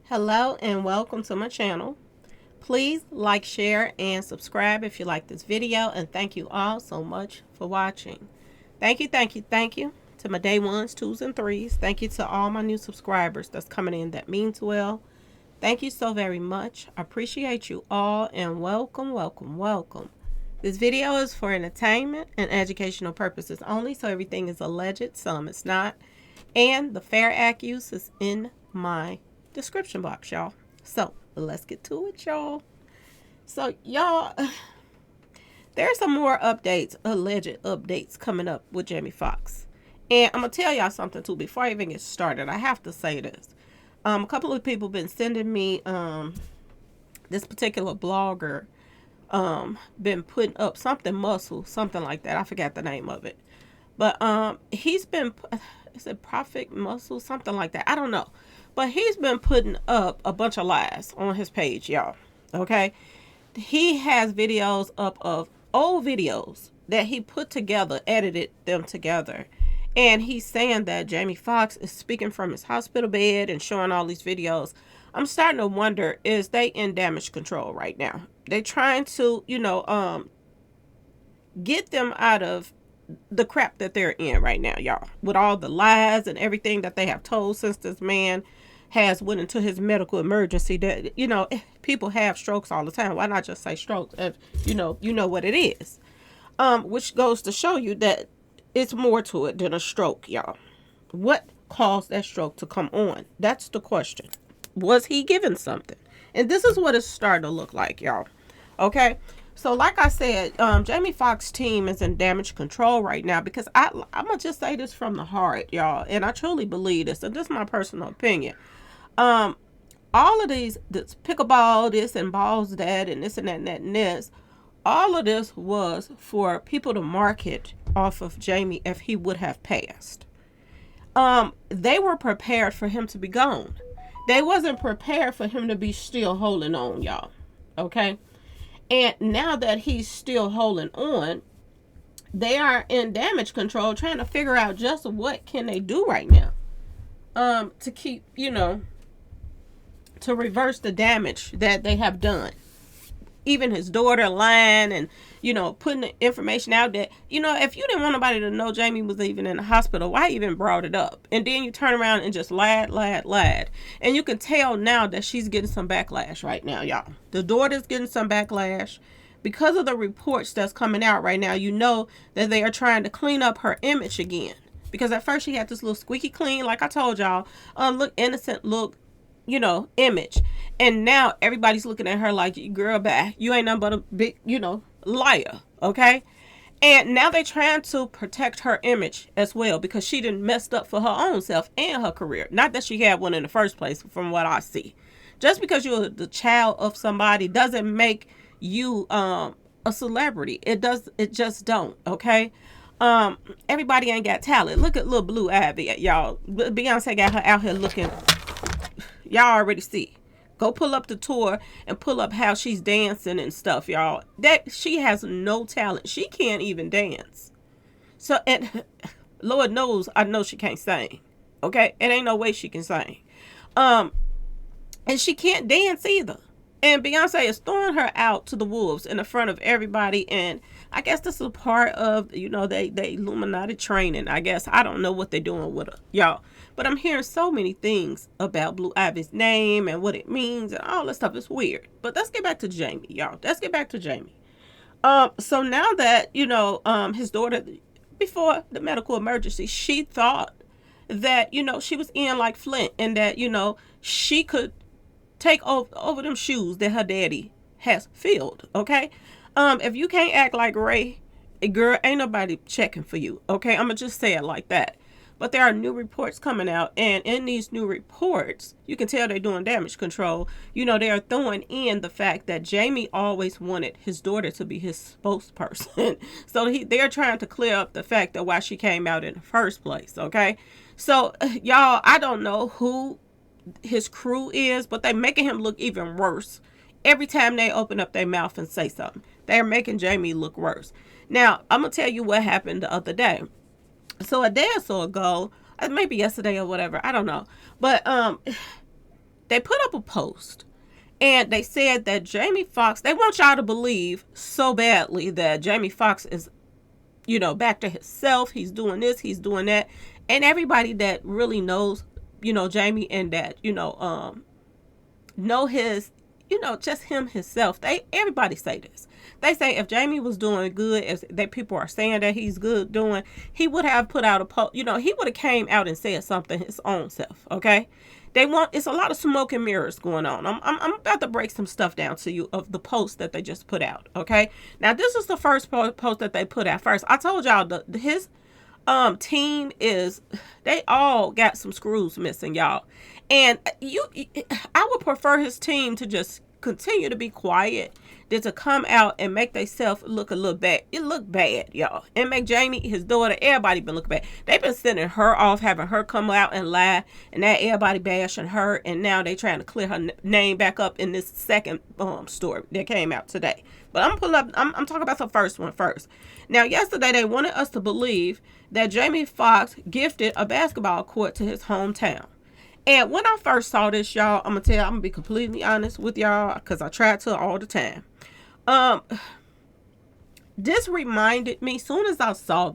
Hello and welcome to my channel. Please like, share, and subscribe if you like this video, and thank you all so much for watching. Thank you to my day ones, twos, and threes. Thank you to all my new subscribers that's coming in. That means well. Thank you so very much. I appreciate you all, and welcome. This video is for entertainment and educational purposes only, so everything is alleged, some it's not. And the fair accuse is in my description box, y'all. So let's get to it, y'all. So y'all, there's some more updates, alleged updates coming up with Jamie Foxx. And I'm gonna tell y'all something too before I even get started. I have to say this. A couple of people been sending me this particular blogger been putting up something muscle, something like that. I forgot the name of it. But he's been, is it Profit Muscle, something like that. I don't know. But he's been putting up a bunch of lies on his page, y'all. Okay? He has videos up of old videos that he put together, edited them together. And he's saying that Jamie Foxx is speaking from his hospital bed and showing all these videos. I'm starting to wonder, is they in damage control right now? They trying to, get them out of the crap that they're in right now, y'all. With all the lies and everything that they have told since this man has went into his medical emergency. That, people have strokes all the time. Why not just say strokes if you know what it is? Which goes to show you that it's more to it than a stroke, y'all. What caused that stroke to come on? That's the question. Was he given something? And this is what it's starting to look like, y'all. Okay? So like I said, Jamie Foxx team is in damage control right now because I'm going to just say this from the heart, y'all. And I truly believe this. And this is my personal opinion. All of this pickleball, this and balls that, and this and that and that and this, all of this was for people to market off of Jamie if he would have passed. They were prepared for him to be gone. They wasn't prepared for him to be still holding on, y'all. Okay? And now that he's still holding on, they are in damage control trying to figure out just what can they do right now. To keep, to reverse the damage that they have done. Even his daughter lying and, putting the information out that, if you didn't want nobody to know Jamie was even in the hospital, why even brought it up? And then you turn around and just lied. And you can tell now that she's getting some backlash right now, y'all. The daughter's getting some backlash. Because of the reports that's coming out right now, you know that they are trying to clean up her image again. Because at first she had this little squeaky clean, like I told y'all, look innocent, look, image. And now everybody's looking at her like, girl, back. You ain't nothing but a big, liar. Okay? And now they're trying to protect her image as well because she done messed up for her own self and her career. Not that she had one in the first place, from what I see. Just because you're the child of somebody doesn't make you a celebrity. It just don't. Okay? Everybody ain't got talent. Look at little Blue Ivy, y'all. Beyonce got her out here looking. Y'all already see. Go pull up the tour and pull up how she's dancing and stuff, y'all. That she has no talent. She can't even dance. So, and Lord knows, I know she can't sing. Okay? It ain't no way she can sing. And she can't dance either. And Beyonce is throwing her out to the wolves in the front of everybody. And I guess this is a part of, they Illuminati training. I guess I don't know what they're doing with her, y'all. But I'm hearing so many things about Blue Ivy's name and what it means and all that stuff. It's weird. But let's get back to Jamie, y'all. Let's get back to Jamie. So now that, his daughter, before the medical emergency, she thought that, she was in like Flint and that, she could take over them shoes that her daddy has filled, okay? If you can't act like Ray, girl, ain't nobody checking for you, okay? I'm gonna just say it like that. But there are new reports coming out, and in these new reports, you can tell they're doing damage control. They are throwing in the fact that Jamie always wanted his daughter to be his spokesperson. So they're trying to clear up the fact that why she came out in the first place, okay? So, y'all, I don't know who his crew is, but they're making him look even worse. Every time they open up their mouth and say something, they're making Jamie look worse. Now, I'm going to tell you what happened the other day. So a day or so ago, maybe yesterday or whatever, I don't know. But they put up a post and they said that Jamie Foxx, they want y'all to believe so badly that Jamie Foxx is, back to himself. He's doing this, he's doing that. And everybody that really knows, Jamie, and that, know his, just him himself. Everybody say this. They say if Jamie was doing good, as that people are saying that he's good doing, he would have put out a post. He would have came out and said something his own self. Okay, it's a lot of smoke and mirrors going on. I'm about to break some stuff down to you of the post that they just put out. Okay, now this is the first post that they put out. First, I told y'all his team they all got some screws missing, y'all. And I would prefer his team to just continue to be quiet than to come out and make themselves look a little bad. It looked bad, y'all. And make Jamie, his daughter, everybody been looking bad. They've been sending her off, having her come out and lie, and now everybody bashing her, and now they trying to clear her name back up in this second story that came out today. But I'm talking about the first one first. Now, yesterday they wanted us to believe that Jamie Foxx gifted a basketball court to his hometown. And when I first saw this, y'all, I'm gonna be completely honest with y'all, because I try to all the time. This reminded me, soon as I saw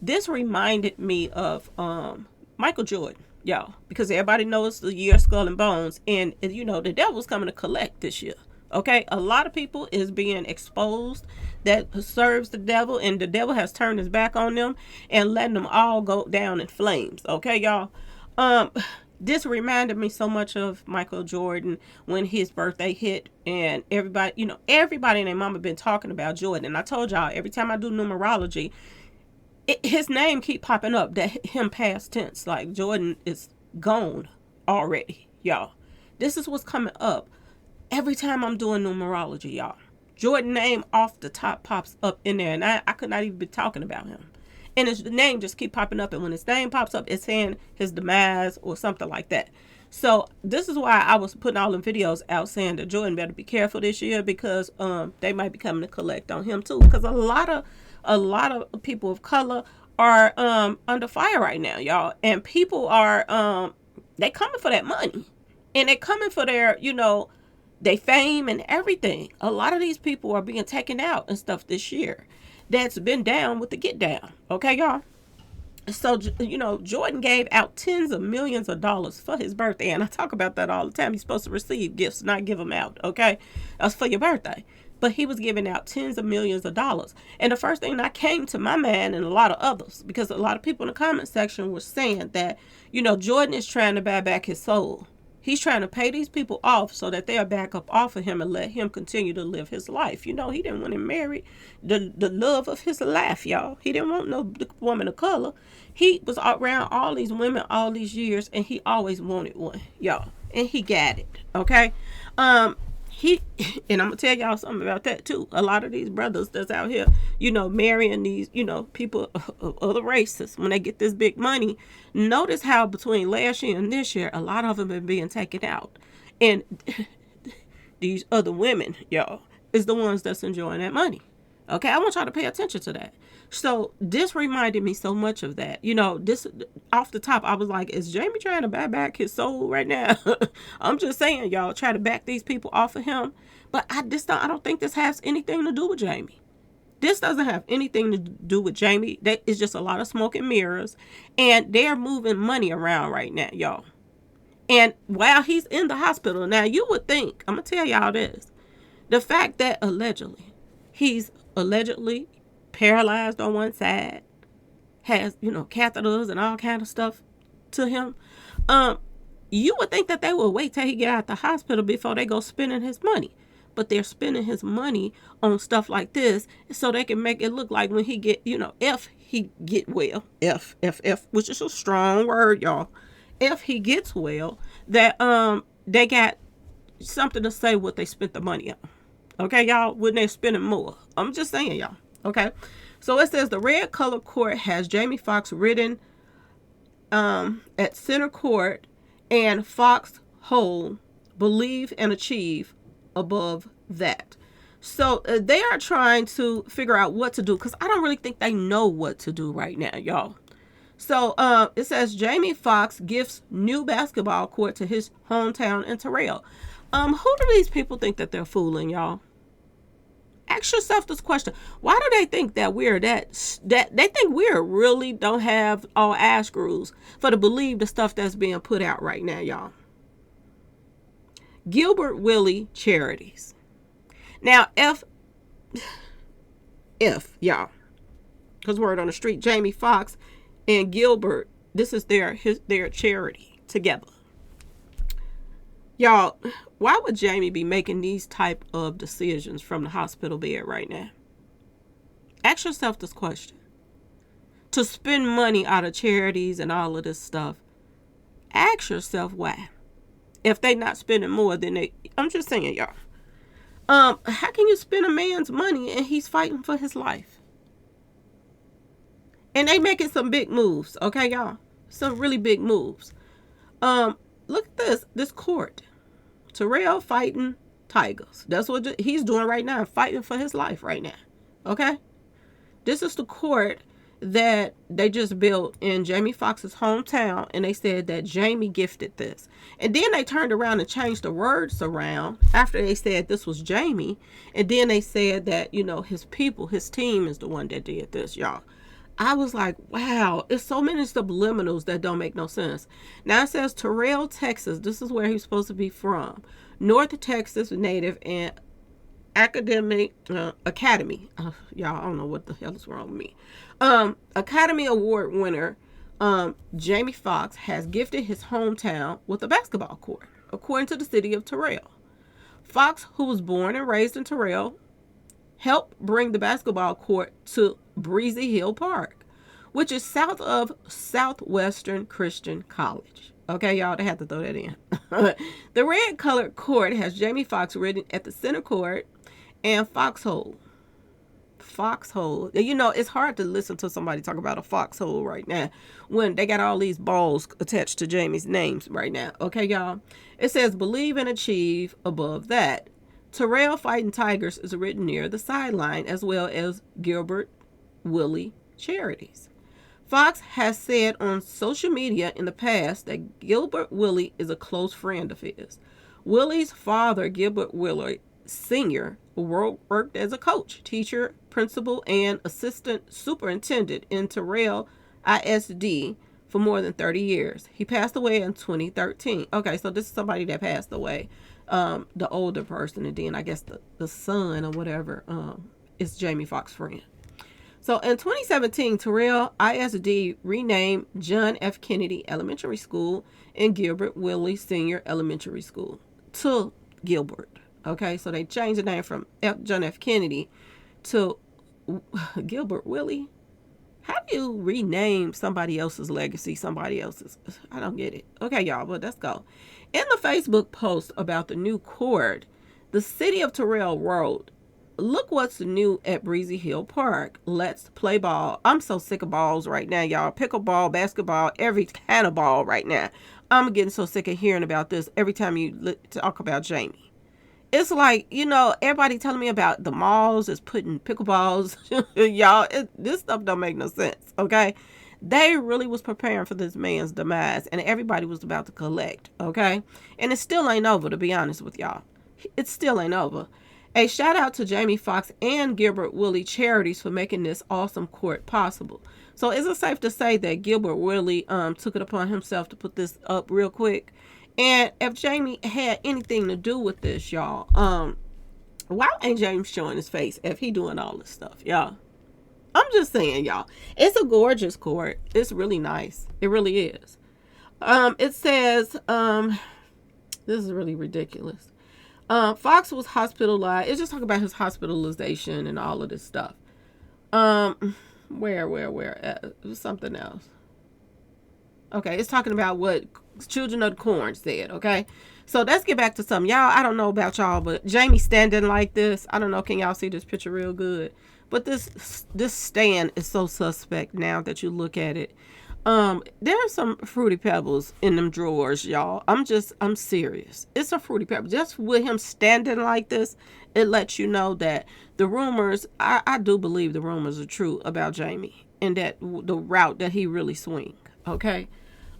this reminded me of Michael Jordan, y'all, because everybody knows the year Skull and Bones, and the devil's coming to collect this year. Okay, a lot of people is being exposed that serves the devil, and the devil has turned his back on them and letting them all go down in flames. Okay, y'all. This reminded me so much of Michael Jordan when his birthday hit, and everybody and their mama been talking about Jordan. And I told y'all, every time I do numerology, his name keep popping up, that him past tense, like Jordan is gone already, y'all. This is what's coming up every time I'm doing numerology, y'all. Jordan name off the top pops up in there, and I could not even be talking about him. And his name just keep popping up. And when his name pops up, it's saying his demise or something like that. So this is why I was putting all them videos out saying that Jordan better be careful this year, because they might be coming to collect on him too. Because a lot of people of color are under fire right now, y'all. And people are they coming for that money. And they coming for their, their fame and everything. A lot of these people are being taken out and stuff this year that's been down with the get down. Okay, y'all? So, Jordan gave out tens of millions of dollars for his birthday. And I talk about that all the time. You're supposed to receive gifts, not give them out. Okay? That's for your birthday. But he was giving out tens of millions of dollars. And the first thing that came to my mind, and a lot of others, because a lot of people in the comment section were saying that, Jordan is trying to buy back his soul. He's trying to pay these people off so that they'll back up off of him and let him continue to live his life. He didn't want to marry the love of his life, y'all. He didn't want no woman of color. He was around all these women all these years, and he always wanted one, y'all. And he got it, okay? And I'm gonna tell y'all something about that too. A lot of these brothers that's out here, marrying these, people of other races, when they get this big money, notice how between last year and this year, a lot of them have been being taken out. And these other women, y'all, is the ones that's enjoying that money. Okay, I want y'all to pay attention to that. So this reminded me so much of that. This off the top, I was like, is Jamie trying to buy back his soul right now? I'm just saying, y'all, try to back these people off of him. But I don't think this has anything to do with Jamie. This doesn't have anything to do with Jamie. That is just a lot of smoke and mirrors. And they're moving money around right now, y'all. And while he's in the hospital, now you would think, I'm going to tell y'all this. The fact that he's allegedly paralyzed on one side, has, catheters and all kind of stuff to him. You would think that they would wait till he get out the hospital before they go spending his money. But they're spending his money on stuff like this so they can make it look like when he get, if he get well, if, which is a strong word, y'all. If he gets well, that they got something to say what they spent the money on. Okay, y'all, when they're spending more. I'm just saying, y'all. Okay, so it says the red color court has Jamie Foxx written at center court, and Foxx hold, believe, and achieve above that. So they are trying to figure out what to do, because I don't really think they know what to do right now, y'all. So it says Jamie Foxx gifts new basketball court to his hometown in Terrell. Who do these people think that they're fooling, y'all? Ask yourself this question. Why do they think that we're that they think we're really don't have all ass screws for to believe the stuff that's being put out right now, y'all? Gilbert Willie charities. Now, if y'all, because word on the street, Jamie Foxx and Gilbert, this is their charity together. Y'all, why would Jamie be making these type of decisions from the hospital bed right now? Ask yourself this question. To spend money out of charities and all of this stuff, ask yourself why. If they not spending more than I'm just saying, y'all. How can you spend a man's money and he's fighting for his life? And they making some big moves, okay, y'all? Some really big moves. Look at this court. Terrell fighting tigers. That's what he's doing right now, fighting for his life right now. Okay? This is the court that they just built in Jamie Foxx's hometown, and they said that Jamie gifted this. And then they turned around and changed the words around after they said this was Jamie. And then they said that, his people, his team is the one that did this, y'all. I was like, wow, it's so many subliminals that don't make no sense. Now it says Terrell, Texas. This is where he's supposed to be from. North Texas native and academy. Y'all, I don't know what the hell is wrong with me. Academy Award winner Jamie Foxx has gifted his hometown with a basketball court, according to the city of Terrell. Foxx, who was born and raised in Terrell, helped bring the basketball court to Breezy Hill Park, which is south of Southwestern Christian College. Okay, y'all, they had to throw that in. The red colored court has Jamie Foxx written at the center court and foxhole. Foxhole. It's hard to listen to somebody talk about a foxhole right now when they got all these balls attached to Jamie's names right now. Okay, y'all. It says believe and achieve above that. Terrell Fighting Tigers is written near the sideline, as well as Gilbert Willie charities. Foxx has said on social media in the past that Gilbert Willie is a close friend of his. Willie's father, Gilbert Willie Sr., worked as a coach, teacher, principal, and assistant superintendent in Terrell ISD for more than 30 years. He passed away in 2013. Okay, so this is somebody that passed away. The older person, and then I guess the son or whatever is Jamie Foxx's friend. So in 2017, Terrell ISD renamed John F. Kennedy Elementary School and Gilbert Willie Senior Elementary School to Gilbert. Okay, so they changed the name from John F. Kennedy to Gilbert Willie. How do you rename somebody else's legacy, somebody else's? I don't get it. Okay, y'all, but let's go. In the Facebook post about the new court, the city of Terrell wrote, look what's new at Breezy Hill Park. Let's play ball. I'm so sick of balls right now, y'all. Pickleball, basketball, every kind of ball right now. I'm getting so sick of hearing about this every time you talk about Jamie. It's like, everybody telling me about the malls is putting pickleballs. Y'all, this stuff don't make no sense, okay? They really was preparing for this man's demise, and everybody was about to collect, okay? And it still ain't over, to be honest with y'all. It still ain't over. A shout out to Jamie Foxx and Gilbert Willie charities for making this awesome court possible. So is it safe to say that Gilbert Willie took it upon himself to put this up real quick? And if Jamie had anything to do with this, y'all, why ain't James showing his face if he doing all this stuff, y'all? I'm just saying, y'all. It's a gorgeous court. It's really nice. It really is. It says, this is really ridiculous. Foxx was hospitalized. It's just talking about his hospitalization and all of this stuff. Where? It was something else. Okay, it's talking about what Children of the Corn said, okay? So let's get back to something. Y'all, I don't know about y'all, but Jamie standing like this. I don't know, can y'all see this picture real good? But this stand is so suspect now that you look at it. There's some Fruity Pebbles in them drawers, y'all. I'm serious. It's a Fruity Pebble. Just with him standing like this, it lets you know that the rumors, I do believe the rumors are true about Jamie. in the route that he really swing. Okay.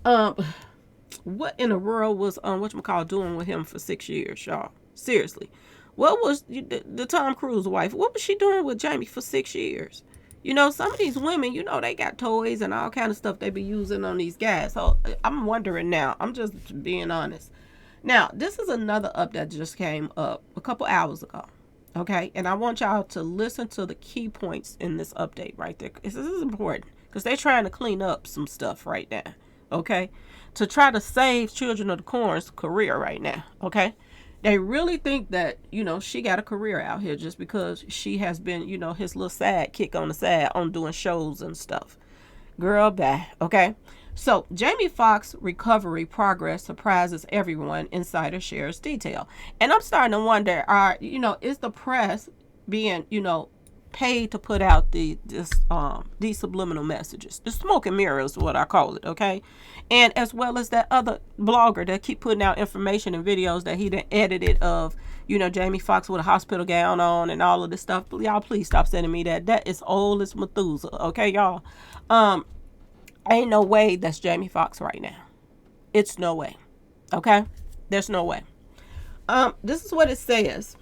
What in the world was whatchamacallit doing with him for 6 years, y'all? Seriously. What was the Tom Cruise wife? What was she doing with Jamie for 6 years? Some of these women, they got toys and all kind of stuff they be using on these guys. So I'm wondering now. I'm just being honest. Now, this is another update that just came up a couple hours ago. Okay, and I want y'all to listen to the key points in this update right there. This is important because they're trying to clean up some stuff right now. Okay, to try to save Children of the Corn's career right now. Okay, they really think that she got a career out here just because she has been his little sidekick on the side on doing shows and stuff. Girl, bye. Okay. So, Jamie Foxx recovery progress surprises everyone, insider shares detail. And I'm starting to wonder, is the press being, paid to put out these subliminal messages? The smoke and mirrors is what I call it, okay? And as well as that other blogger that keep putting out information and videos that he done edited of, Jamie Foxx with a hospital gown on and all of this stuff. Y'all, please stop sending me that. That is old as Methuselah, okay, y'all? Ain't no way that's Jamie Foxx right now. It's no way. Okay? There's no way. This is what it says.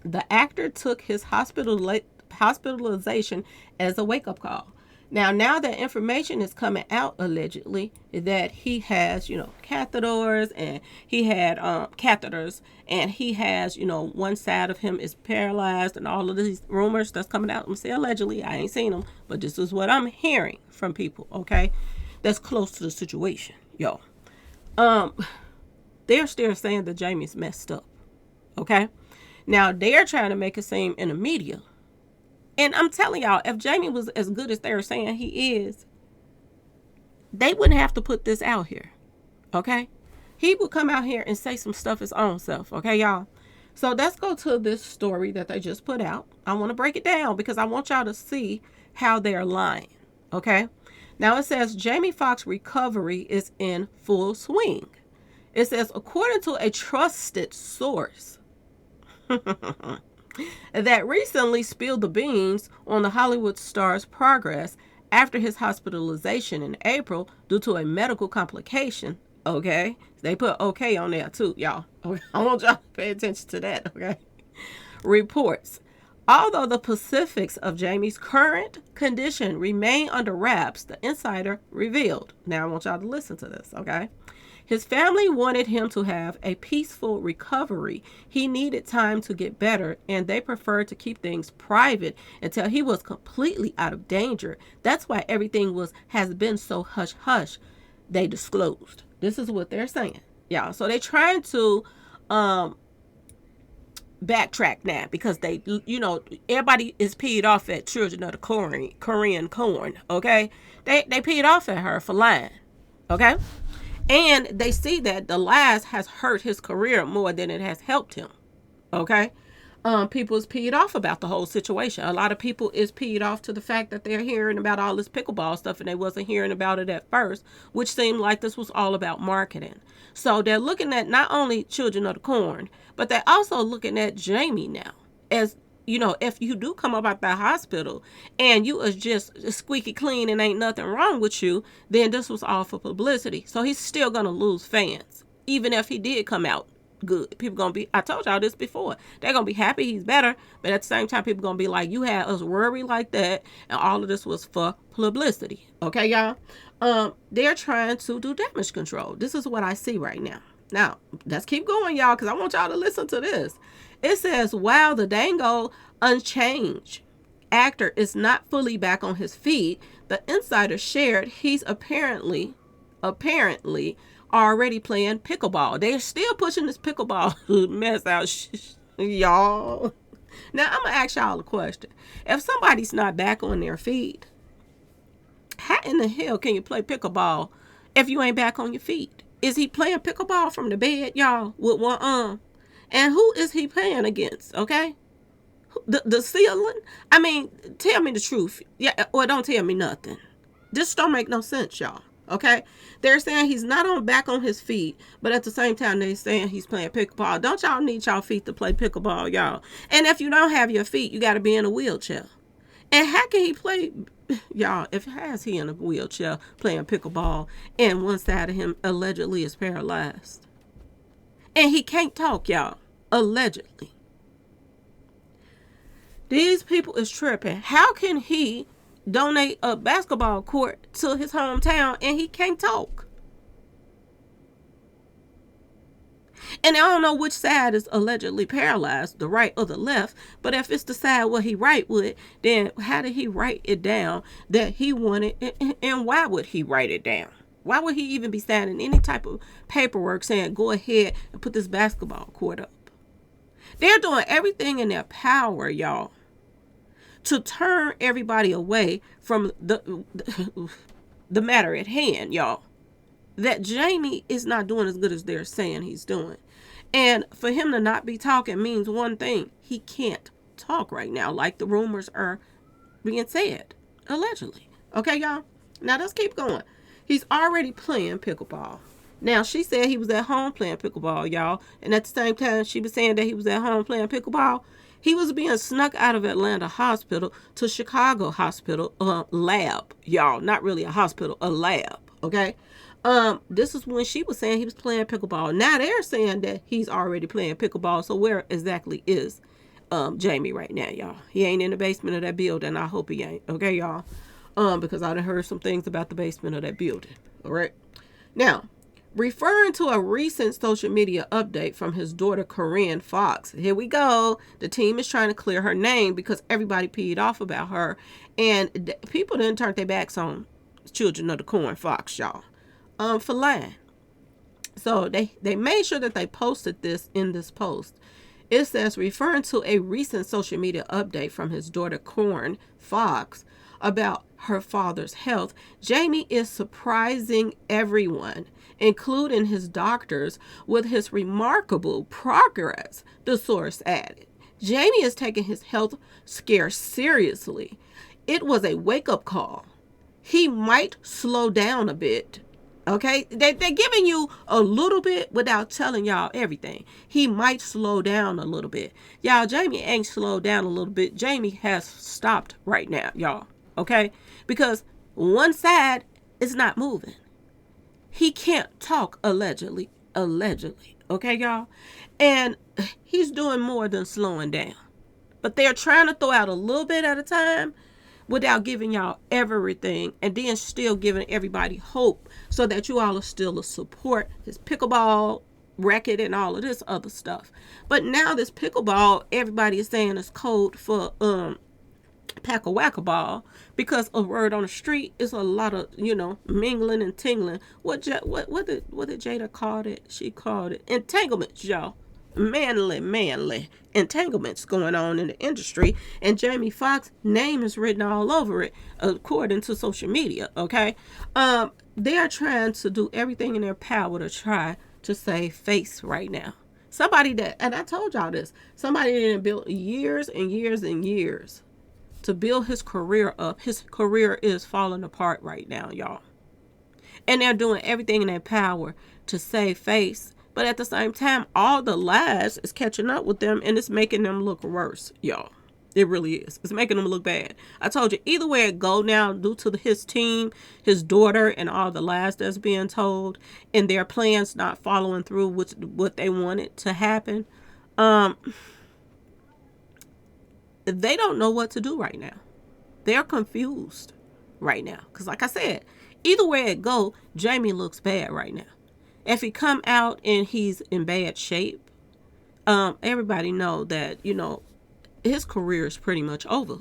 The actor took his hospitalization as a wake-up call. Now that information is coming out, allegedly, that he has, catheters, and he had catheters, and he has, one side of him is paralyzed, and all of these rumors that's coming out. I'm saying allegedly, I ain't seen them, but this is what I'm hearing from people, okay, that's close to the situation, yo. They're still saying that Jamie's messed up, okay? Now, they're trying to make it seem in the media. And I'm telling y'all, if Jamie was as good as they're saying he is, they wouldn't have to put this out here. Okay? He would come out here and say some stuff his own self. Okay, y'all? So let's go to this story that they just put out. I want to break it down because I want y'all to see how they're lying. Okay? Now it says Jamie Foxx recovery is in full swing. It says, according to a trusted source, that recently spilled the beans on the Hollywood star's progress after his hospitalization in April due to a medical complication. Okay? They put okay on there too, y'all. I want y'all to pay attention to that, okay? Reports. Although the specifics of Jamie's current condition remain under wraps, the insider revealed. Now I want y'all to listen to this, okay? His family wanted him to have a peaceful recovery. He needed time to get better, and they preferred to keep things private until he was completely out of danger. That's why everything has been so hush-hush, they disclosed. This is what they're saying, y'all. So they're trying to backtrack now because they, everybody is peed off at Children of the Corinne, okay? They peed off at her for lying, okay? And they see that the lies has hurt his career more than it has helped him. Okay? People is peed off about the whole situation. A lot of people is peed off to the fact that they're hearing about all this pickleball stuff and they wasn't hearing about it at first, which seemed like this was all about marketing. So they're looking at not only Children of the Corn, but they're also looking at Jamie now as, if you do come up out that hospital and you is just squeaky clean and ain't nothing wrong with you, then this was all for publicity. So he's still going to lose fans, even if he did come out good. People going to be, I told y'all this before, they're going to be happy he's better, but at the same time, people going to be like, you had us worried like that, and all of this was for publicity. Okay, y'all? They're trying to do damage control. This is what I see right now. Now, let's keep going, y'all, because I want y'all to listen to this. It says, while the dango unchanged actor is not fully back on his feet, the insider shared he's apparently already playing pickleball. They're still pushing this pickleball mess out, y'all. Now, I'm going to ask y'all a question. If somebody's not back on their feet, how in the hell can you play pickleball if you ain't back on your feet? Is he playing pickleball from the bed, y'all, with one arm? And who is he playing against, okay? The ceiling? I mean, tell me the truth. Yeah, or don't tell me nothing. This don't make no sense, y'all, okay? They're saying he's not back on his feet, but at the same time, they're saying he's playing pickleball. Don't y'all need y'all feet to play pickleball, y'all? And if you don't have your feet, you got to be in a wheelchair. And how can he play, y'all, if has he in a wheelchair playing pickleball and one side of him allegedly is paralyzed? And he can't talk, y'all. Allegedly. These people is tripping. How can he donate a basketball court to his hometown and he can't talk? And I don't know which side is allegedly paralyzed, the right or the left. But if it's the side where he write with, then how did he write it down that he wanted? And why would he write it down? Why would he even be signing any type of paperwork saying, go ahead and put this basketball court up? They're doing everything in their power, y'all, to turn everybody away from the matter at hand, y'all. That Jamie is not doing as good as they're saying he's doing. And for him to not be talking means one thing. He can't talk right now, like the rumors are being said, allegedly. Okay, y'all? Now, let's keep going. He's already playing pickleball. Now, she said he was at home playing pickleball, y'all. And at the same time, she was saying that he was at home playing pickleball. He was being snuck out of Atlanta hospital to Chicago hospital lab, y'all. Not really a hospital, a lab, okay? This is when she was saying he was playing pickleball. Now they're saying that he's already playing pickleball. So where exactly is Jamie right now, y'all? He ain't in the basement of that building. I hope he ain't. Okay, y'all? Because I done heard some things about the basement of that building. All right. Now, referring to a recent social media update from his daughter, Corinne Foxx. Here we go. The team is trying to clear her name because everybody peed off about her. And people didn't turn their backs on Children of the Corn Foxx, y'all. For lying. So they made sure that they posted this in this post. It says, referring to a recent social media update from his daughter Corinne Foxx about her father's health, Jamie is surprising everyone, including his doctors, with his remarkable progress, the source added. Jamie is taking his health scare seriously. It was a wake-up call. He might slow down a bit. Okay, they're giving you a little bit without telling y'all everything. He might slow down a little bit. Y'all, Jamie ain't slowed down a little bit. Jamie has stopped right now, y'all. Okay, because one side is not moving. He can't talk allegedly. Okay, y'all. And he's doing more than slowing down. But they're trying to throw out a little bit at a time without giving y'all everything, and then still giving everybody hope so that you all are still to support his pickleball racket and all of this other stuff. But now this pickleball, everybody is saying is code for pack-a-whack-a-ball, because a word on the street is a lot of, mingling and tingling. What did Jada call it? She called it entanglements, y'all. Manly entanglements going on in the industry, and Jamie Foxx's name is written all over it, according to social media. Okay, they are trying to do everything in their power to try to save face right now. Somebody that, and I told y'all this, somebody that built years and years and years to build his career up. His career is falling apart right now, y'all, and they're doing everything in their power to save face. But at the same time, all the lies is catching up with them, and it's making them look worse, y'all. It really is. It's making them look bad. I told you, either way it go now, due to his team, his daughter, and all the lies that's being told, and their plans not following through with what they wanted to happen, they don't know what to do right now. They're confused right now. Because like I said, either way it go, Jamie looks bad right now. If he come out and he's in bad shape, everybody know that, his career is pretty much over.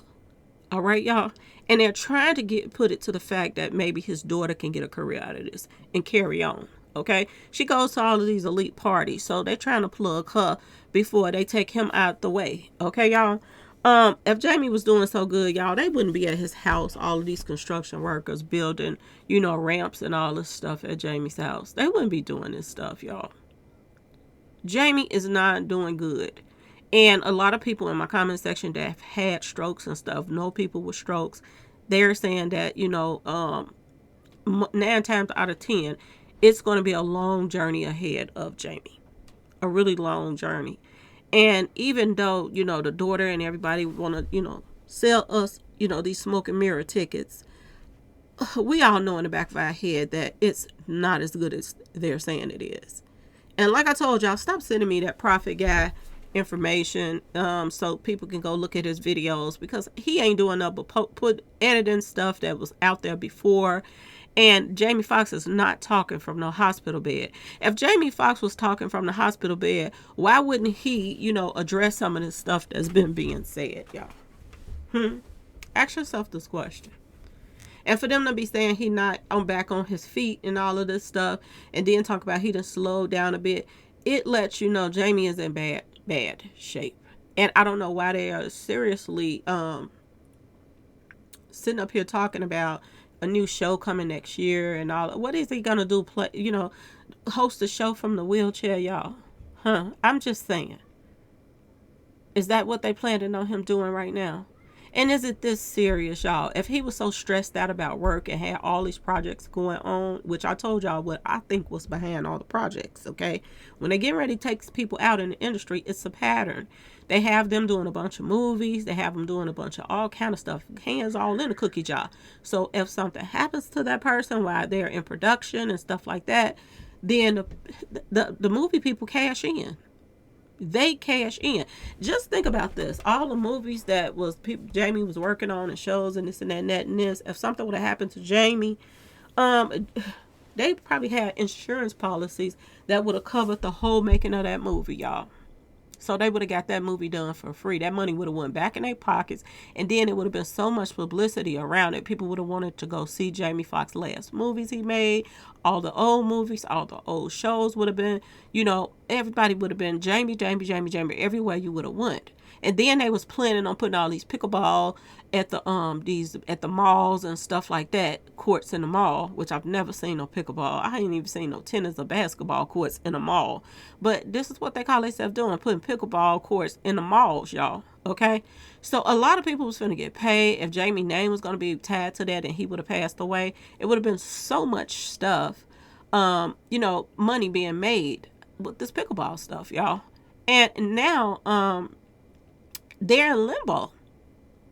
All right, y'all? And they're trying to put it to the fact that maybe his daughter can get a career out of this and carry on. Okay? She goes to all of these elite parties, so they're trying to plug her before they take him out the way. Okay, y'all? If Jamie was doing so good, y'all, they wouldn't be at his house, all of these construction workers building, ramps and all this stuff at Jamie's house. They wouldn't be doing this stuff, y'all. Jamie is not doing good. And a lot of people in my comment section that have had strokes and stuff, know people with strokes, they're saying that, 9 times out of 10, it's going to be a long journey ahead of Jamie. A really long journey. And even though, the daughter and everybody want to, sell us, these smoke and mirror tickets, we all know in the back of our head that it's not as good as they're saying it is. And like I told y'all, stop sending me that Prophet guy information so people can go look at his videos, because he ain't doing nothing but put editing stuff that was out there before. And Jamie Foxx is not talking from no hospital bed. If Jamie Foxx was talking from the hospital bed, why wouldn't he, address some of the stuff that's been being said, y'all? Ask yourself this question. And for them to be saying he not back on his feet and all of this stuff, and then talk about he done slowed down a bit, it lets you know Jamie is in bad shape. And I don't know why they are seriously sitting up here talking about a new show coming next year and all. What is he gonna do? Host a show from the wheelchair, y'all? I'm just saying. Is that what they planning on him doing right now? And is it this serious, y'all? If he was so stressed out about work and had all these projects going on, which I told y'all what I think was behind all the projects, okay? When they get ready to take people out in the industry, it's a pattern. They have them doing a bunch of movies. They have them doing a bunch of all kind of stuff. Hands all in the cookie jar. So if something happens to that person while they're in production and stuff like that, then the movie people cash in. They cash in. Just think about this. All the movies that Jamie was working on and shows and this and that and that and this. If something would have happened to Jamie, they probably had insurance policies that would have covered the whole making of that movie, y'all. So they would have got that movie done for free. That money would have went back in their pockets. And then it would have been so much publicity around it. People would have wanted to go see Jamie Foxx's last movies he made. All the old movies, all the old shows would have been, everybody would have been Jamie, everywhere you would have went. And then they was planning on putting all these pickleball at the malls and stuff like that, courts in the mall, which I've never seen no pickleball. I ain't even seen no tennis or basketball courts in a mall. But this is what they call themselves doing, putting pickleball courts in the malls, y'all. Okay? So a lot of people was finna get paid. If Jamie's name was gonna be tied to that and he would have passed away, it would have been so much stuff, money being made with this pickleball stuff, y'all. And now, they're in limbo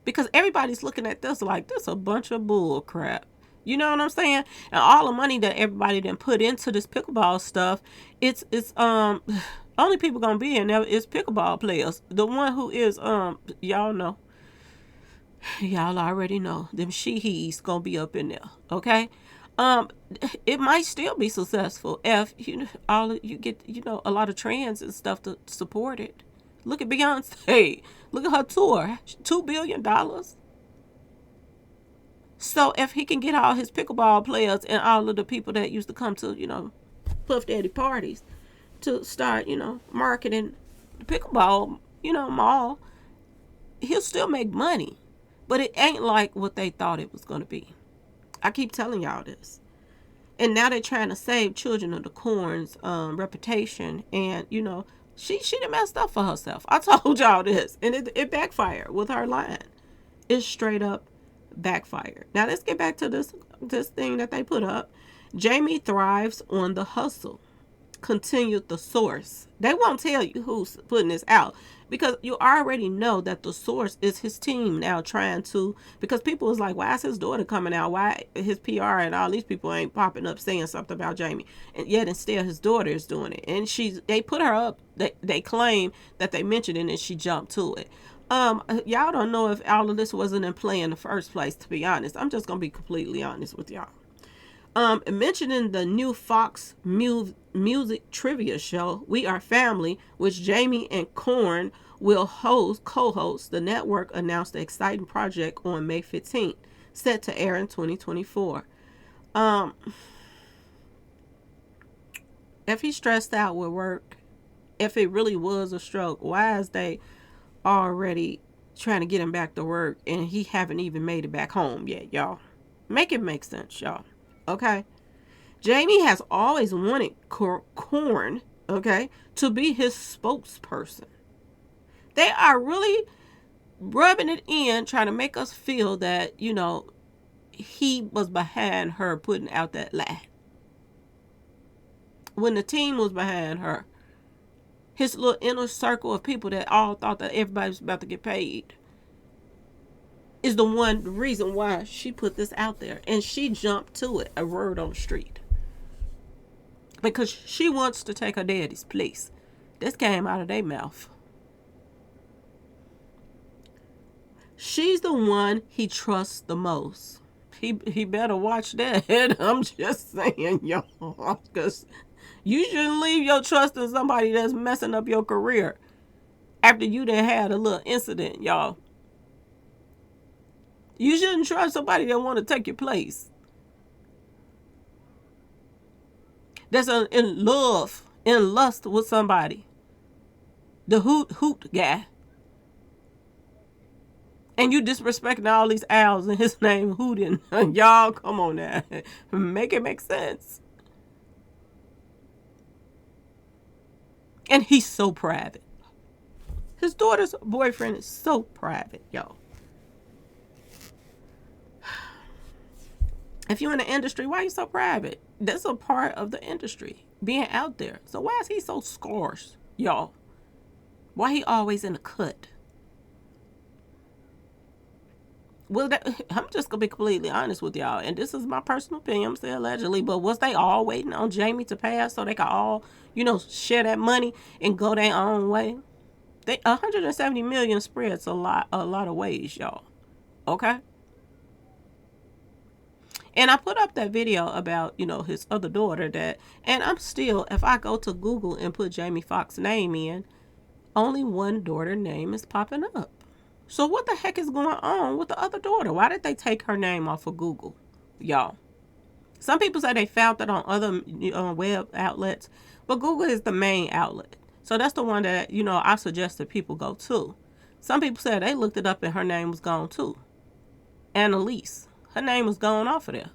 because everybody's looking at this like this a bunch of bull crap. You know what I'm saying? And all the money that everybody then put into this pickleball stuff, it's only people gonna be in there is pickleball players. The one who is y'all know. Y'all already know them he's gonna be up in there. Okay? It might still be successful if you get a lot of trans and stuff to support it. Look at Beyonce. Look at her tour. $2 billion. So if he can get all his pickleball players and all of the people that used to come to, Puff Daddy parties to start, marketing the pickleball, mall, he'll still make money. But it ain't like what they thought it was going to be. I keep telling y'all this. And now they're trying to save Children of the Corn's reputation. And, she done messed up for herself. I told y'all this. And it backfired with her line. It straight up backfired. Now let's get back to this thing that they put up. Jamie thrives on the hustle. Continued the source. They won't tell you who's putting this out because you already know that the source is his team now trying to, because people was like, why is his daughter coming out? Why his PR and all these people ain't popping up saying something about Jamie? And yet instead his daughter is doing it. And they put her up. They claim that they mentioned it and she jumped to it. Y'all don't know if all of this wasn't in play in the first place, to be honest. I'm just going to be completely honest with y'all. Mentioning the new Foxx music trivia show, We Are Family, which Jamie and Corinne will co-host, the network announced the exciting project on May 15th, set to air in 2024. If he's stressed out with work, if it really was a stroke, why is they already trying to get him back to work and he haven't even made it back home yet, y'all? Make it make sense, y'all. Okay? Jamie has always wanted Corinne, okay, to be his spokesperson. They are really rubbing it in, trying to make us feel that, he was behind her putting out that lie. When the team was behind her. His little inner circle of people that all thought that everybody was about to get paid. is the one reason why she put this out there. And she jumped to it, a word on the street. Because she wants to take her daddy's place. This came out of their mouth. She's the one he trusts the most. He better watch that. I'm just saying, y'all. Because you shouldn't leave your trust in somebody that's messing up your career after you done had a little incident, y'all. You shouldn't trust somebody that want to take your place. That's in love, in lust with somebody. The hoot guy. And you disrespecting all these owls and his name hooting. Y'all, come on now. Make it make sense. And he's so private. His daughter's boyfriend is so private, y'all. If you're in the industry, why are you so private? That's a part of the industry, being out there. So why is he so scarce, y'all? Why he always in the cut? Well, I'm just going to be completely honest with y'all. And this is my personal opinion. I'm saying allegedly. But was they all waiting on Jamie to pass so they could all, share that money and go their own way? 170 million spreads a lot of ways, y'all. Okay? And I put up that video about, his other daughter and I'm still, if I go to Google and put Jamie Foxx's name in, only one daughter name is popping up. So what the heck is going on with the other daughter? Why did they take her name off of Google, y'all? Some people say they found it on other web outlets, but Google is the main outlet. So that's the one that, I suggest that people go to. Some people said they looked it up and her name was gone too. Annalise. Her name was gone off of there.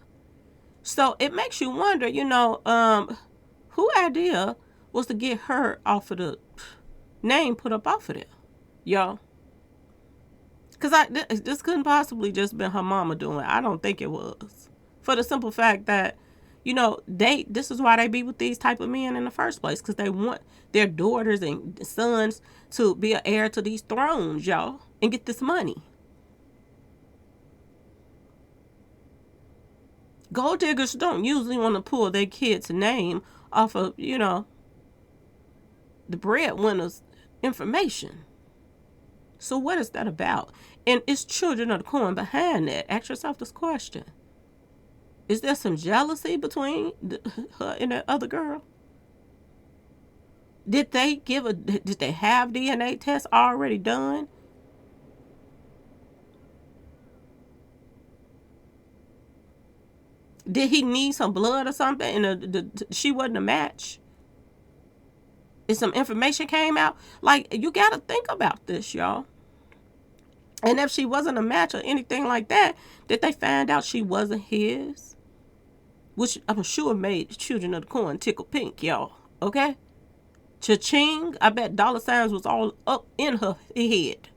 So it makes you wonder, who idea was to get her off of the name put up off of there, y'all? Because this couldn't possibly just been her mama doing it. I don't think it was. For the simple fact that, this is why they be with these type of men in the first place. Because they want their daughters and sons to be an heir to these thrones, y'all. And get this money. Gold diggers don't usually want to pull their kid's name off of, the breadwinner's information. So what is that about? And is children of the corn behind that? Ask yourself this question. Is there some jealousy between her and that other girl? Did they have DNA tests already done? Did he need some blood or something and she wasn't a match? If some information came out, you got to think about this, y'all. And if she wasn't a match or anything like that, did they find out she wasn't his? Which I'm sure made children of the corn tickle pink, y'all. Okay? Cha-ching, I bet dollar signs was all up in her head.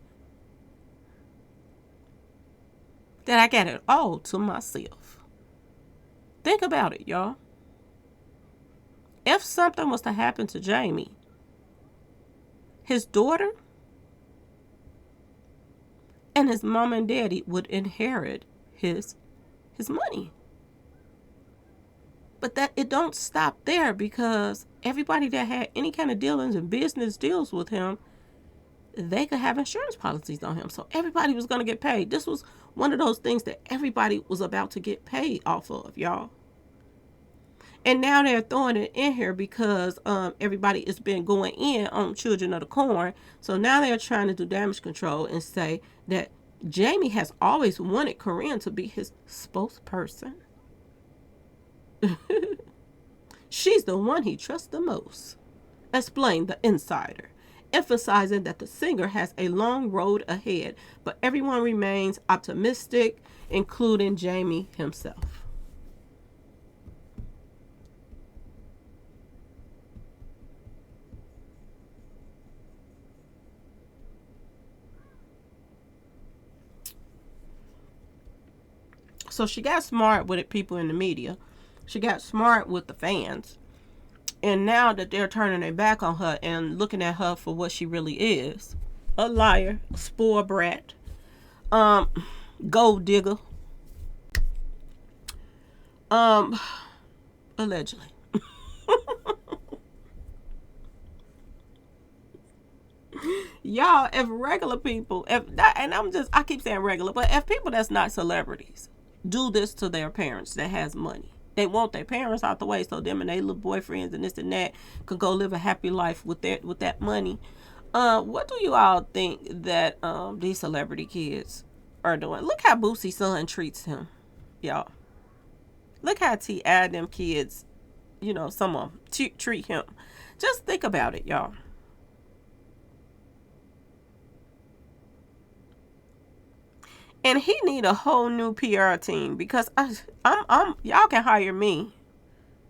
That I got it all to myself. Think about it, y'all. If something was to happen to Jamie, his daughter and his mom and daddy would inherit his money. But that it don't stop there, because everybody that had any kind of dealings and business deals with him, they could have insurance policies on him. So everybody was going to get paid. This was one of those things that everybody was about to get paid off of, y'all. And now they're throwing it in here because everybody has been going in on Children of the Corn. So now they're trying to do damage control and say that Jamie has always wanted Corinne to be his spokesperson. She's the one he trusts the most, explained the insider, emphasizing that the singer has a long road ahead, but everyone remains optimistic, including Jamie himself. So she got smart with it, people in the media. She got smart with the fans. And now that they're turning their back on her and looking at her for what she really is, a liar, a spoiled brat, Gold digger. Allegedly. Y'all, if regular people, if that, and I keep saying regular, but if people that's not celebrities do this to their parents that has money, they want their parents out the way so them and their little boyfriends and this and that could go live a happy life with that money. What do you all think that these celebrity kids are doing? Look how Boosie's son treats him, y'all. Look how T.I. them kids, some of them treat him. Just think about it, y'all. And he need a whole new PR team because I'm y'all can hire me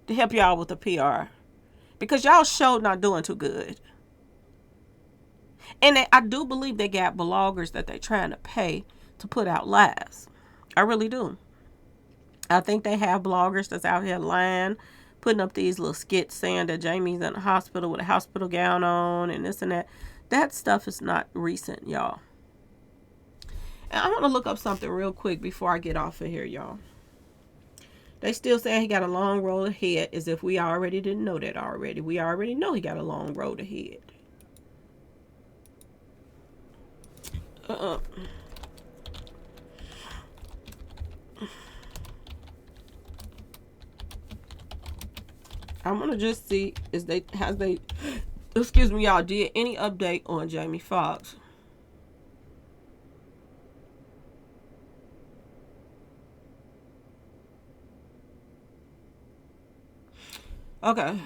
to help y'all with the PR because y'all show not doing too good. And I do believe they got bloggers that they trying to pay to put out lives. I really do. I think they have bloggers that's out here lying, putting up these little skits saying that Jamie's in the hospital with a hospital gown on and this and that. That stuff is not recent, y'all. And I want to look up something real quick before I get off of here, y'all. They still saying he got a long road ahead, as if we already didn't know that already. We already know he got a long road ahead. I'm gonna just see excuse me, y'all, did any update on Jamie Foxx? Okay.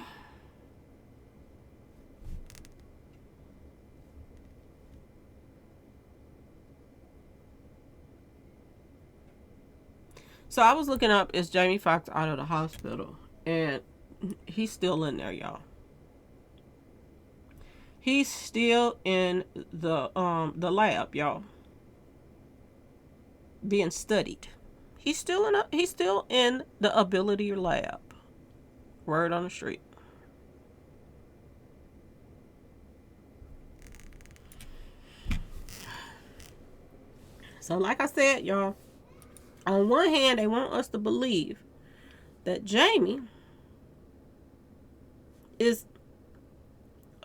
So I was looking up, is Jamie Foxx out of the hospital? And he's still in there, y'all. He's still in the lab, y'all. Being studied. He's still in the ability lab. Word on the street. So like I said, y'all, on one hand, they want us to believe that Jamie is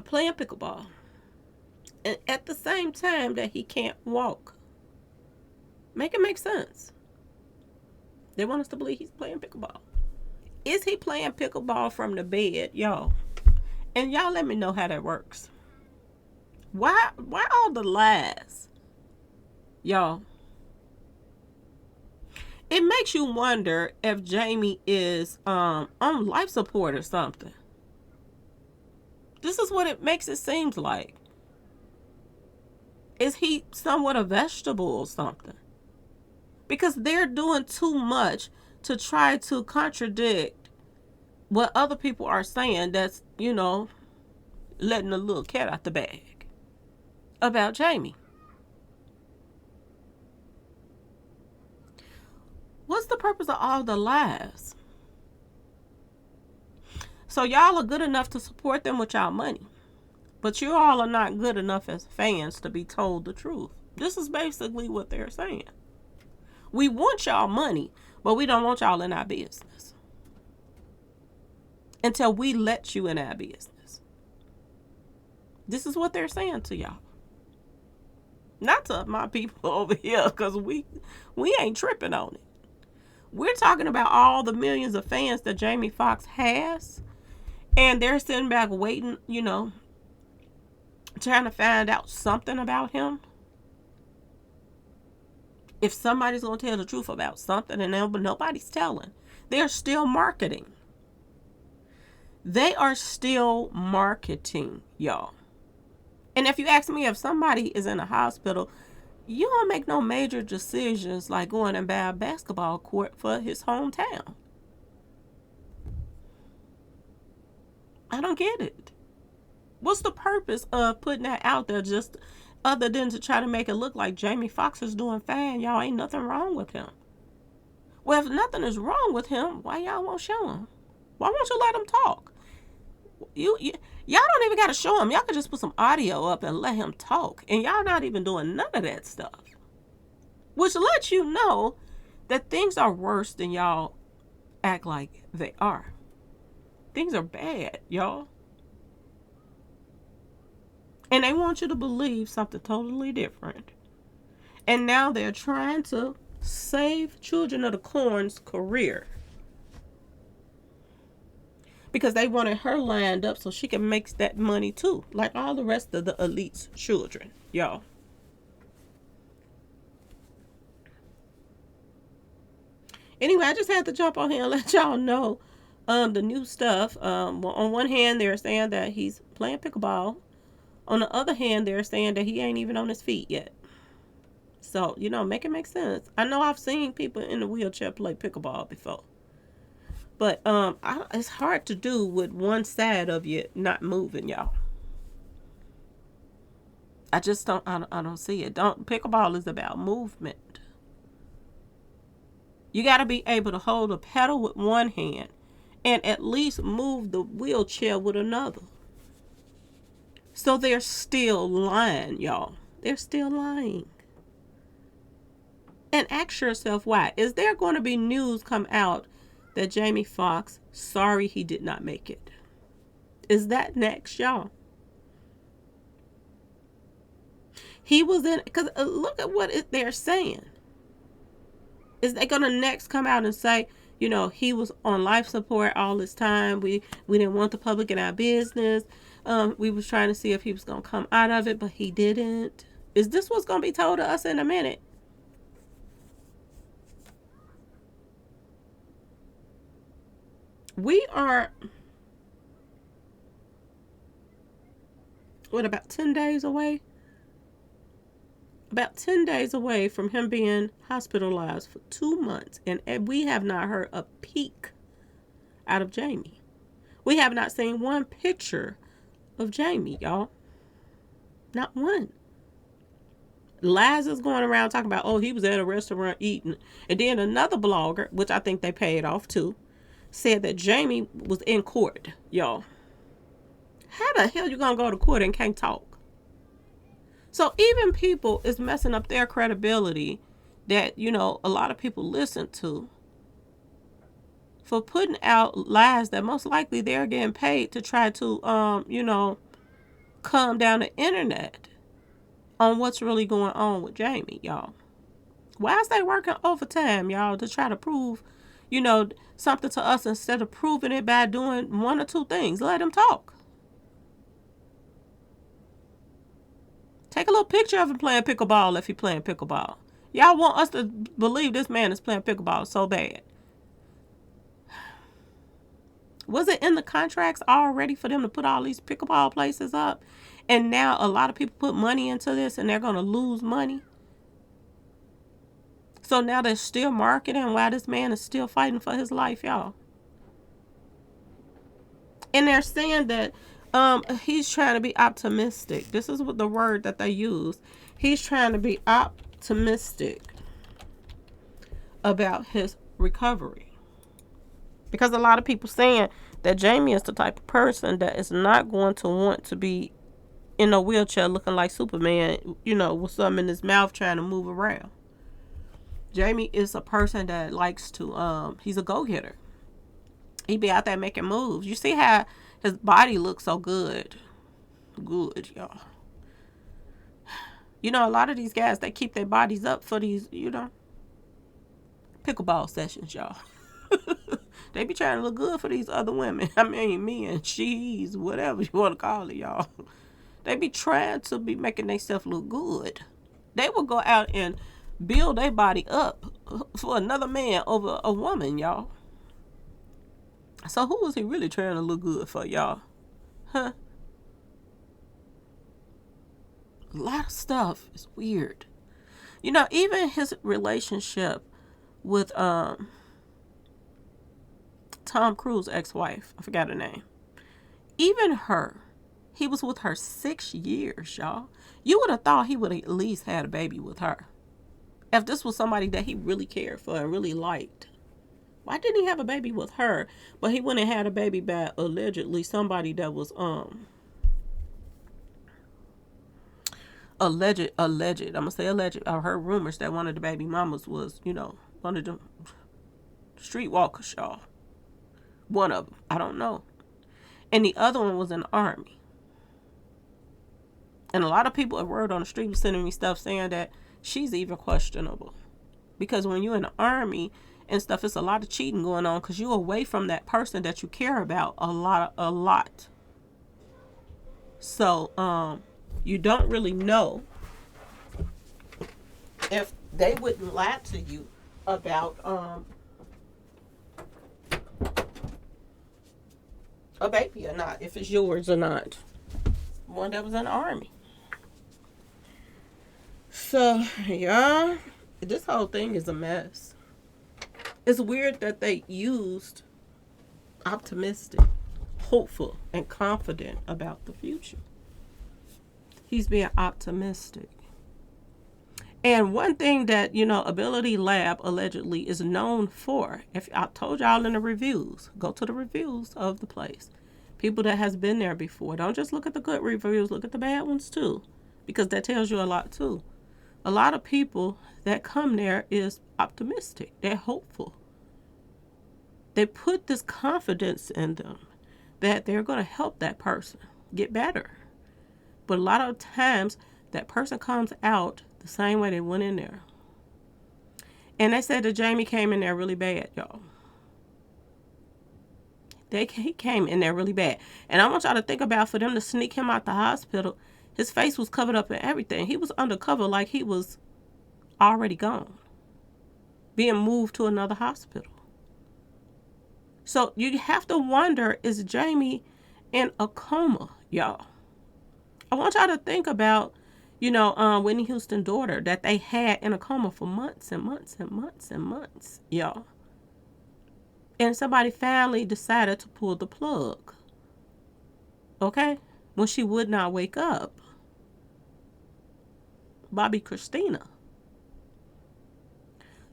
playing pickleball. And at the same time that he can't walk. Make it make sense. They want us to believe he's playing pickleball. Is he playing pickleball from the bed, y'all? And y'all let me know how that works. Why all the lies? Y'all. It makes you wonder if Jamie is on life support or something. This is what it makes it seem like. Is he somewhat a vegetable or something? Because they're doing too much to try to contradict what other people are saying that's, letting a little cat out the bag about Jamie. What's the purpose of all the lies? So y'all are good enough to support them with y'all money. But you all are not good enough as fans to be told the truth. This is basically what they're saying. We want y'all money, but we don't want y'all in our business. Until we let you in our business. This is what they're saying to y'all. Not to my people over here, because we ain't tripping on it. We're talking about all the millions of fans that Jamie Foxx has. And they're sitting back waiting, trying to find out something about him. If somebody's going to tell the truth about something and nobody's telling, they're still marketing. They are still marketing, y'all. And if you ask me, if somebody is in a hospital, you don't make no major decisions like going and buy a basketball court for his hometown. I don't get it. What's the purpose of putting that out there just other than to try to make it look like Jamie Foxx is doing fine? Y'all, ain't nothing wrong with him. Well, if nothing is wrong with him, why y'all won't show him? Why won't you let him talk? Y'all don't even got to show him. Y'all could just put some audio up and let him talk. And y'all not even doing none of that stuff. which lets you know that things are worse than y'all act like they are. Things are bad, y'all. And they want you to believe something totally different. And now they're trying to save Children of the Corn's career, because they wanted her lined up so she can make that money too, like all the rest of the elite's children, y'all. Anyway, I just had to jump on here and let y'all know the new stuff. On one hand, they're saying that he's playing pickleball. On the other hand, they're saying that he ain't even on his feet yet. So, make it make sense. I know I've seen people in the wheelchair play pickleball before. But it's hard to do with one side of you not moving, y'all. I just don't. I don't see it. Pickleball is about movement. You got to be able to hold a pedal with one hand and at least move the wheelchair with another. So they're still lying, y'all. They're still lying. And ask yourself why. Is there going to be news come out that Jamie Foxx, sorry he did not make it? Is that next, y'all? He was in, because look at what they're saying. Is they going to next come out and say, he was on life support all this time. We didn't want the public in our business. We was trying to see if he was going to come out of it, but he didn't. Is this what's going to be told to us in a minute? We are, about 10 days away? About 10 days away from him being hospitalized for 2 months. And we have not heard a peep out of Jamie. We have not seen one picture of Jamie, y'all. Not one. Lies is going around talking about, he was at a restaurant eating. And then another blogger, which I think they paid off too, said that Jamie was in court, y'all. How the hell you gonna go to court and can't talk? So even people is messing up their credibility that, a lot of people listen to for putting out lies that most likely they're getting paid to try to, calm down the internet on what's really going on with Jamie, y'all. Why is they working overtime, y'all, to try to prove, something to us instead of proving it by doing one or two things? Let him talk. Take a little picture of him playing pickleball if he's playing pickleball. Y'all want us to believe this man is playing pickleball so bad. Was it in the contracts already for them to put all these pickleball places up? And now a lot of people put money into this and they're going to lose money. So now they're still marketing while this man is still fighting for his life, y'all. And they're saying that he's trying to be optimistic. This is what the word that they use. He's trying to be optimistic about his recovery. Because a lot of people saying that Jamie is the type of person that is not going to want to be in a wheelchair looking like Superman, with something in his mouth trying to move around. Jamie is a person that likes to, he's a go-getter. He be out there making moves. You see how his body looks so good. Good, y'all. A lot of these guys, they keep their bodies up for these, pickleball sessions, y'all. They be trying to look good for these other women. I mean, men, she's, whatever you want to call it, y'all. They be trying to be making themselves look good. They will go out and build their body up for another man over a woman, y'all. So who was he really trying to look good for, y'all? Huh? A lot of stuff is weird. Even his relationship with Tom Cruise's ex-wife, I forgot her name. Even her, he was with her 6 years, y'all. You would have thought he would have at least had a baby with her. If this was somebody that he really cared for and really liked. Why didn't he have a baby with her? But he went and had a baby by allegedly somebody that was alleged. I'm gonna say alleged. I heard rumors that one of the baby mamas was, one of them streetwalkers, y'all. One of them. I don't know. And the other one was in the army. And a lot of people at word on the street were sending me stuff saying that she's even questionable. Because when you're in the army and stuff, it's a lot of cheating going on because you're away from that person that you care about a lot. So, you don't really know if they wouldn't lie to you about a baby or not, if it's yours or not. One that was in the army. So, yeah, this whole thing is a mess. It's weird that they used optimistic, hopeful, and confident about the future. He's being optimistic. And one thing that, Ability Lab allegedly is known for, if I told y'all in the reviews, go to the reviews of the place. People that has been there before. Don't just look at the good reviews, look at the bad ones too. Because that tells you a lot too. A lot of people that come there is optimistic. They're hopeful. They put this confidence in them that they're going to help that person get better. But a lot of times that person comes out the same way they went in there. And they said that Jamie came in there really bad, y'all. He came in there really bad. And I want y'all to think about, for them to sneak him out the hospital, his face was covered up and everything. He was undercover like he was already gone, being moved to another hospital. So you have to wonder, is Jamie in a coma, y'all? I want y'all to think about, Whitney Houston's daughter that they had in a coma for months and months and months and months, y'all. And somebody finally decided to pull the plug. Okay? When she would not wake up. Bobby Christina.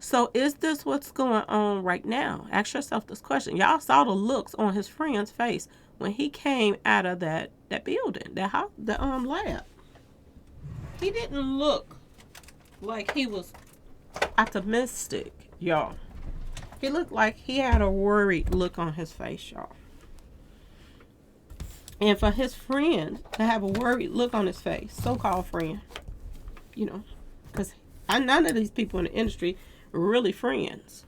So is this what's going on right now? Ask yourself this question. Y'all saw the looks on his friend's face when he came out of that building, the lab. He didn't look like he was optimistic, y'all. He looked like he had a worried look on his face, y'all. And for his friend to have a worried look on his face, so-called friend, because none of these people in the industry are really friends.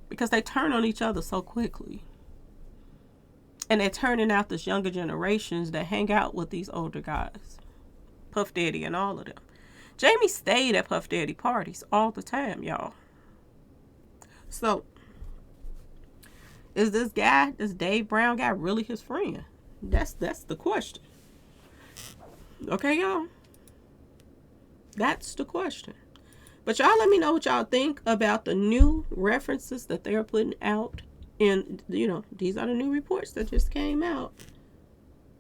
Because they turn on each other so quickly. And they're turning out this younger generations that hang out with these older guys. Puff Daddy and all of them. Jamie stayed at Puff Daddy parties all the time, y'all. So, is this Dave Brown guy, really his friend? That's the question. Okay, y'all? That's the question. But y'all let me know what y'all think about the new references that they're putting out. And, these are the new reports that just came out.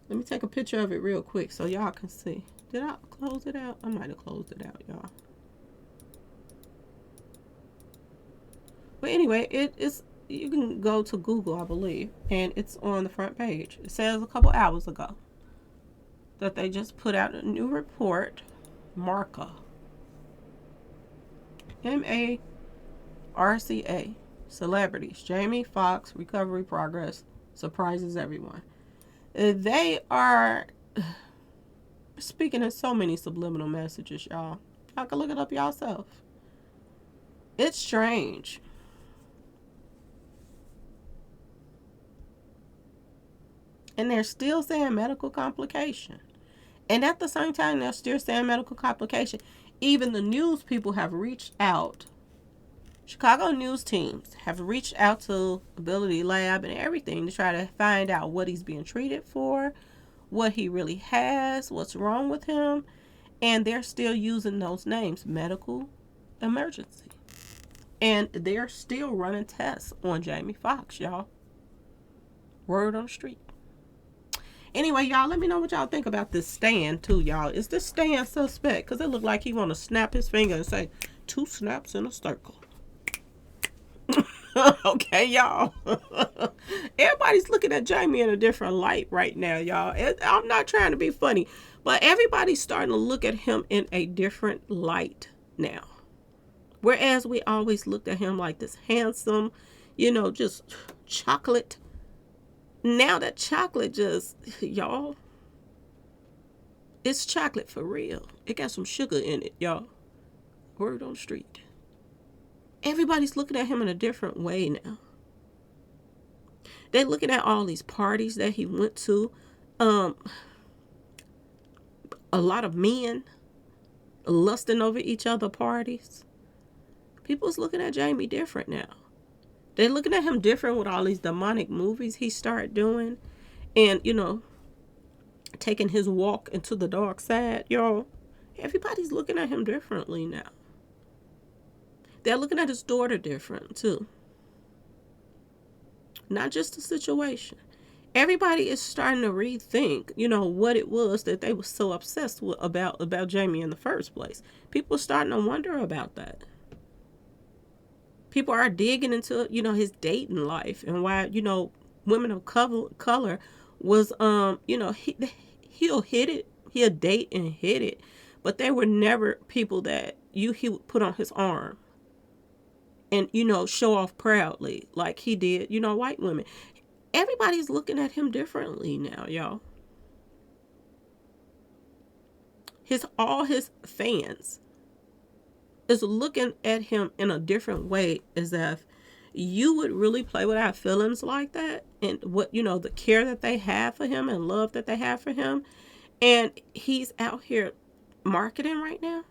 Let me take a picture of it real quick so y'all can see. Did I close it out? I might have closed it out, y'all. But anyway, you can go to Google, I believe, and it's on the front page. It says a couple hours ago that they just put out a new report, MARCA. MARCA. Celebrities. Jamie Foxx, recovery progress, surprises everyone. They are speaking in so many subliminal messages, y'all. Y'all can look it up yourself. It's strange. And they're still saying medical complication. And at the same time, they're still saying medical complication. Even the news people have reached out. Chicago news teams have reached out to Ability Lab and everything to try to find out what he's being treated for, what he really has, what's wrong with him. And they're still using those names, medical emergency. And they're still running tests on Jamie Foxx, y'all. Word on the street. Anyway, y'all, let me know what y'all think about this stand, too, y'all. Is this stand suspect? Because it looked like he want to snap his finger and say, 2 snaps in a circle. Okay, y'all. Everybody's looking at Jamie in a different light right now, y'all. I'm not trying to be funny, but everybody's starting to look at him in a different light now. Whereas we always looked at him like this handsome, just chocolate. Now that chocolate just, y'all, it's chocolate for real. It got some sugar in it, y'all. Word on the street. Everybody's looking at him in a different way now. They're looking at all these parties that he went to. A lot of men lusting over each other parties. People's looking at Jamie different now. They're looking at him different with all these demonic movies he started doing. And, taking his walk into the dark side, y'all. Everybody's looking at him differently now. They're looking at his daughter different, too. Not just the situation. Everybody is starting to rethink, what it was that they were so obsessed with about Jamie in the first place. People are starting to wonder about that. People are digging into, his dating life and why, women of color was, he'll hit it. He'll date and hit it. But they were never people that he would put on his arm and, show off proudly like he did, white women. Everybody's looking at him differently now, y'all. All his fans is looking at him in a different way, as if you would really play with our feelings like that, and what, the care that they have for him and love that they have for him, and he's out here marketing right now.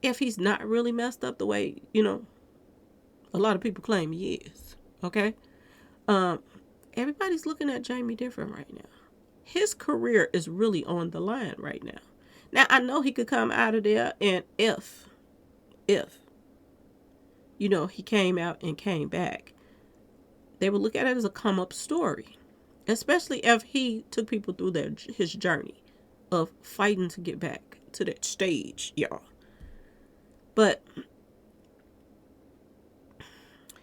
If he's not really messed up the way, a lot of people claim he is, okay? Everybody's looking at Jamie different right now. His career is really on the line right now. Now, I know he could come out of there, and if, he came out and came back, they would look at it as a come-up story, especially if he took people through his journey of fighting to get back to that stage, y'all. But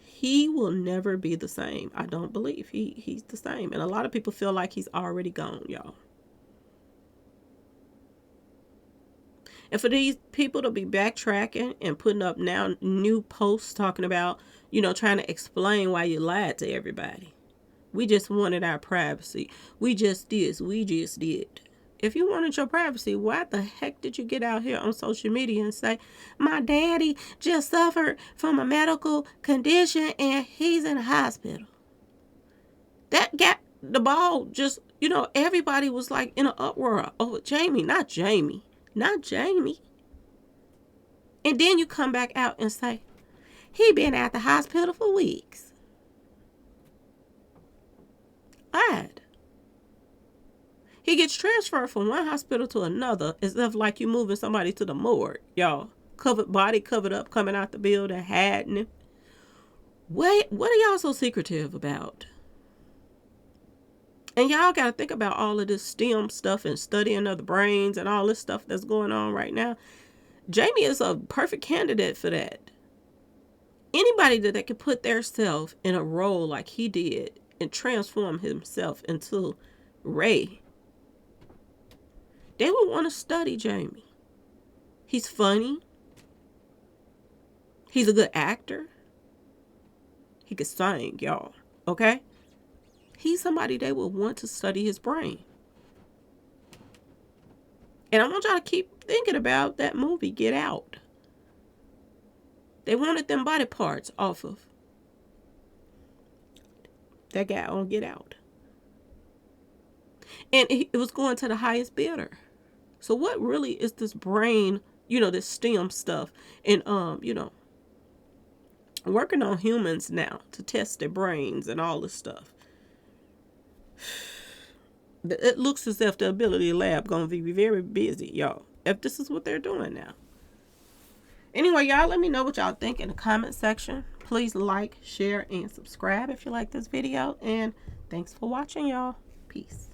he will never be the same. I don't believe he's the same. And a lot of people feel like he's already gone, y'all. And for these people to be backtracking and putting up now new posts talking about, trying to explain why you lied to everybody. We just wanted our privacy. We just did. If you wanted your privacy, why the heck did you get out here on social media and say, my daddy just suffered from a medical condition and he's in a hospital? That got the ball just, everybody was like in an uproar over Jamie, not Jamie. And then you come back out and say, he been at the hospital for weeks. Lied. He gets transferred from one hospital to another as if like you moving somebody to the morgue, y'all. Body covered up, coming out the building, hiding it. What are y'all so secretive about? And y'all got to think about all of this STEM stuff and studying of the brains and all this stuff that's going on right now. Jamie is a perfect candidate for that. Anybody that could put their self in a role like he did and transform himself into Ray, they would want to study Jamie. He's funny. He's a good actor. He could sing, y'all. Okay? He's somebody they would want to study his brain. And I want y'all to keep thinking about that movie, Get Out. They wanted them body parts off of that guy on Get Out. And it was going to the highest bidder. So what really is this brain, this STEM stuff and, working on humans now to test their brains and all this stuff. It looks as if the Ability Lab going to be very busy, y'all, if this is what they're doing now. Anyway, y'all, let me know what y'all think in the comment section. Please like, share, and subscribe if you like this video. And thanks for watching, y'all. Peace.